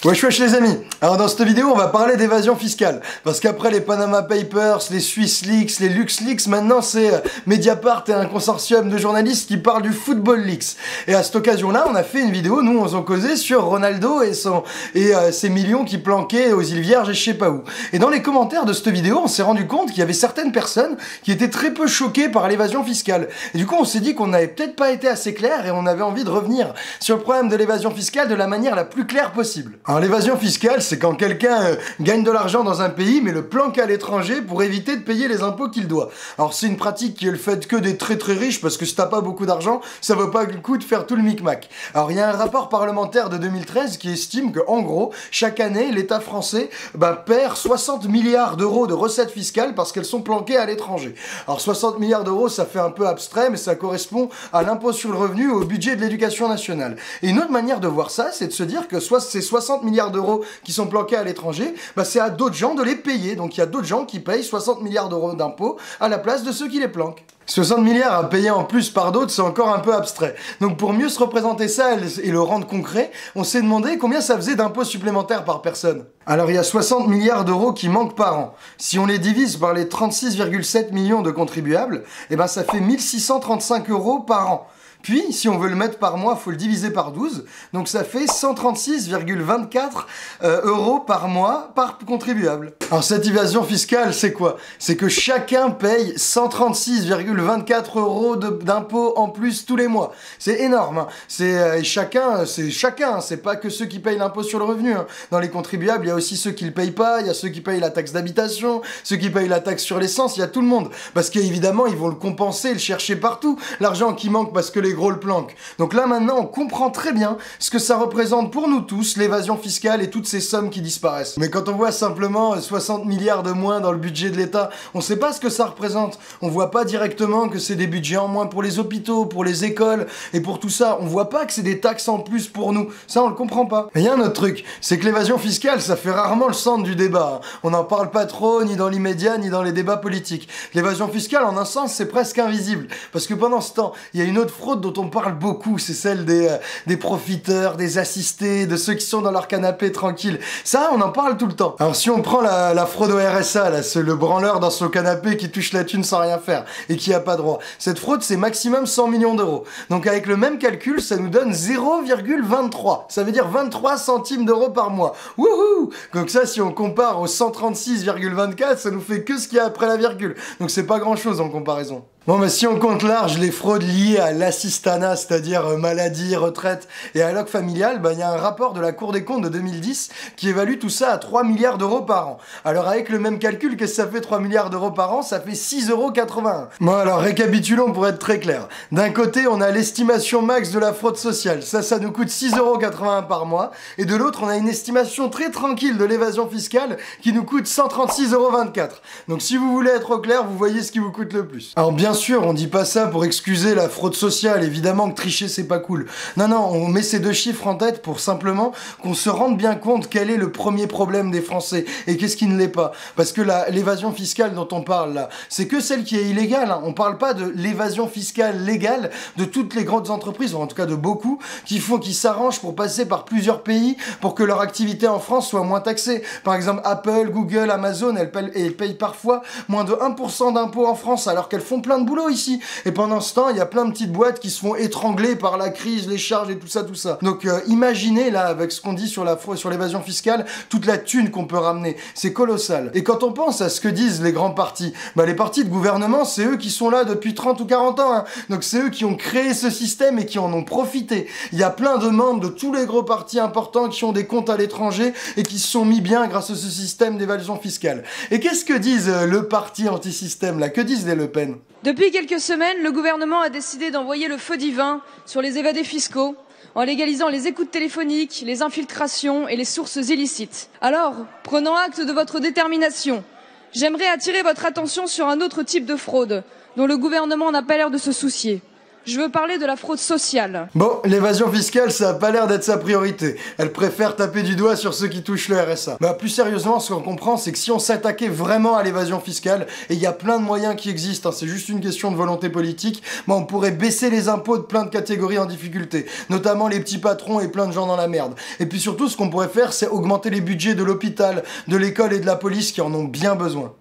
Wesh wesh les amis. Alors dans cette vidéo on va parler d'évasion fiscale. Parce qu'après les Panama Papers, les Swiss Leaks, les Lux Leaks, maintenant c'est Mediapart et un consortium de journalistes qui parlent du Football Leaks. Et à cette occasion là on a fait une vidéo, nous on s'en causait sur Ronaldo et ses millions qui planquaient aux îles Vierges et je sais pas où. Et dans les commentaires de cette vidéo on s'est rendu compte qu'il y avait certaines personnes qui étaient très peu choquées par l'évasion fiscale. Et du coup on s'est dit qu'on n'avait peut-être pas été assez clair et on avait envie de revenir sur le problème de l'évasion fiscale de la manière la plus claire possible. Alors l'évasion fiscale, c'est quand quelqu'un gagne de l'argent dans un pays mais le planque à l'étranger pour éviter de payer les impôts qu'il doit. Alors c'est une pratique qui est le fait que des très très riches parce que si t'as pas beaucoup d'argent, ça vaut pas le coup de faire tout le micmac. Alors il y a un rapport parlementaire de 2013 qui estime que en gros, chaque année, l'État français perd 60 milliards d'euros de recettes fiscales parce qu'elles sont planquées à l'étranger. Alors 60 milliards d'euros, ça fait un peu abstrait mais ça correspond à l'impôt sur le revenu, au budget de l'éducation nationale. Et une autre manière de voir ça, c'est de se dire que soit ces 60 milliards d'euros qui sont planqués à l'étranger, c'est à d'autres gens de les payer. Donc il y a d'autres gens qui payent 60 milliards d'euros d'impôts à la place de ceux qui les planquent. 60 milliards à payer en plus par d'autres, c'est encore un peu abstrait. Donc pour mieux se représenter ça et le rendre concret, on s'est demandé combien ça faisait d'impôts supplémentaires par personne. Alors il y a 60 milliards d'euros qui manquent par an. Si on les divise par les 36,7 millions de contribuables, ça fait 1635 euros par an. Puis, si on veut le mettre par mois, il faut le diviser par 12. Donc ça fait 136,24 euros par mois par contribuable. Alors cette évasion fiscale, c'est quoi? C'est que chacun paye 136,24 euros d'impôts en plus tous les mois. C'est énorme. Hein. C'est chacun, c'est pas que ceux qui payent l'impôt sur le revenu. Hein. Dans les contribuables, il y a aussi ceux qui le payent pas, il y a ceux qui payent la taxe d'habitation, ceux qui payent la taxe sur l'essence, il y a tout le monde. Parce qu'évidemment, ils vont le compenser, le chercher partout. L'argent qui manque parce que les gros le planquent. Donc là maintenant on comprend très bien ce que ça représente pour nous tous, l'évasion fiscale et toutes ces sommes qui disparaissent. Mais quand on voit simplement 60 milliards de moins dans le budget de l'État, on sait pas ce que ça représente. On voit pas directement que c'est des budgets en moins pour les hôpitaux, pour les écoles et pour tout ça. On voit pas que c'est des taxes en plus pour nous. Ça on le comprend pas. Mais il y a un autre truc, c'est que l'évasion fiscale ça fait rarement le centre du débat. On n'en parle pas trop ni dans l'immédiat ni dans les débats politiques. L'évasion fiscale en un sens c'est presque invisible. Parce que pendant ce temps, il y a une autre fraude dont on parle beaucoup, c'est celle des profiteurs, des assistés, de ceux qui sont dans leur canapé tranquille. Ça, on en parle tout le temps. Alors si on prend la fraude au RSA, là, c'est le branleur dans son canapé qui touche la thune sans rien faire et qui a pas droit. Cette fraude, c'est maximum 100 millions d'euros. Donc avec le même calcul, ça nous donne 0,23. Ça veut dire 23 centimes d'euros par mois. Wouhou! Donc ça, si on compare aux 136,24, ça nous fait que ce qu'il y a après la virgule. Donc c'est pas grand chose en comparaison. Bon, si on compte large les fraudes liées à l'assistanat, c'est-à-dire maladie, retraite et alloc familial, il y a un rapport de la Cour des comptes de 2010 qui évalue tout ça à 3 milliards d'euros par an. Alors avec le même calcul, qu'est-ce que ça fait 3 milliards d'euros par an? Ça fait 6,81 euros. Bon alors récapitulons pour être très clair. D'un côté, on a l'estimation max de la fraude sociale. Ça nous coûte 6,81 euros par mois. Et de l'autre, on a une estimation très tranquille de l'évasion fiscale qui nous coûte 136,24 euros. Donc si vous voulez être au clair, vous voyez ce qui vous coûte le plus. Alors bien sûr, on dit pas ça pour excuser la fraude sociale, évidemment que tricher c'est pas cool. Non, on met ces deux chiffres en tête pour simplement qu'on se rende bien compte quel est le premier problème des Français et qu'est-ce qui ne l'est pas. Parce que l'évasion fiscale dont on parle là, c'est que celle qui est illégale. Hein. On parle pas de l'évasion fiscale légale de toutes les grandes entreprises, ou en tout cas de beaucoup, qui s'arrangent pour passer par plusieurs pays pour que leur activité en France soit moins taxée. Par exemple, Apple, Google, Amazon, elles payent parfois moins de 1% d'impôts en France alors qu'elles font plein de boulot ici. Et pendant ce temps, il y a plein de petites boîtes qui se font étrangler par la crise, les charges et tout ça. Donc imaginez là, avec ce qu'on dit sur l'évasion fiscale, toute la thune qu'on peut ramener. C'est colossal. Et quand on pense à ce que disent les grands partis, les partis de gouvernement, c'est eux qui sont là depuis 30 ou 40 ans. Hein. Donc c'est eux qui ont créé ce système et qui en ont profité. Il y a plein de membres de tous les gros partis importants qui ont des comptes à l'étranger et qui se sont mis bien grâce à ce système d'évasion fiscale. Et qu'est-ce que disent le parti anti-système là? Que disent les Le Pen? Depuis quelques semaines, le gouvernement a décidé d'envoyer le feu divin sur les évadés fiscaux en légalisant les écoutes téléphoniques, les infiltrations et les sources illicites. Alors, prenant acte de votre détermination, j'aimerais attirer votre attention sur un autre type de fraude dont le gouvernement n'a pas l'air de se soucier. Je veux parler de la fraude sociale. Bon, l'évasion fiscale, ça a pas l'air d'être sa priorité. Elle préfère taper du doigt sur ceux qui touchent le RSA. Bah, plus sérieusement, ce qu'on comprend, c'est que si on s'attaquait vraiment à l'évasion fiscale, et il y a plein de moyens qui existent, hein, c'est juste une question de volonté politique, bah, on pourrait baisser les impôts de plein de catégories en difficulté, notamment les petits patrons et plein de gens dans la merde. Et puis surtout, ce qu'on pourrait faire, c'est augmenter les budgets de l'hôpital, de l'école et de la police qui en ont bien besoin.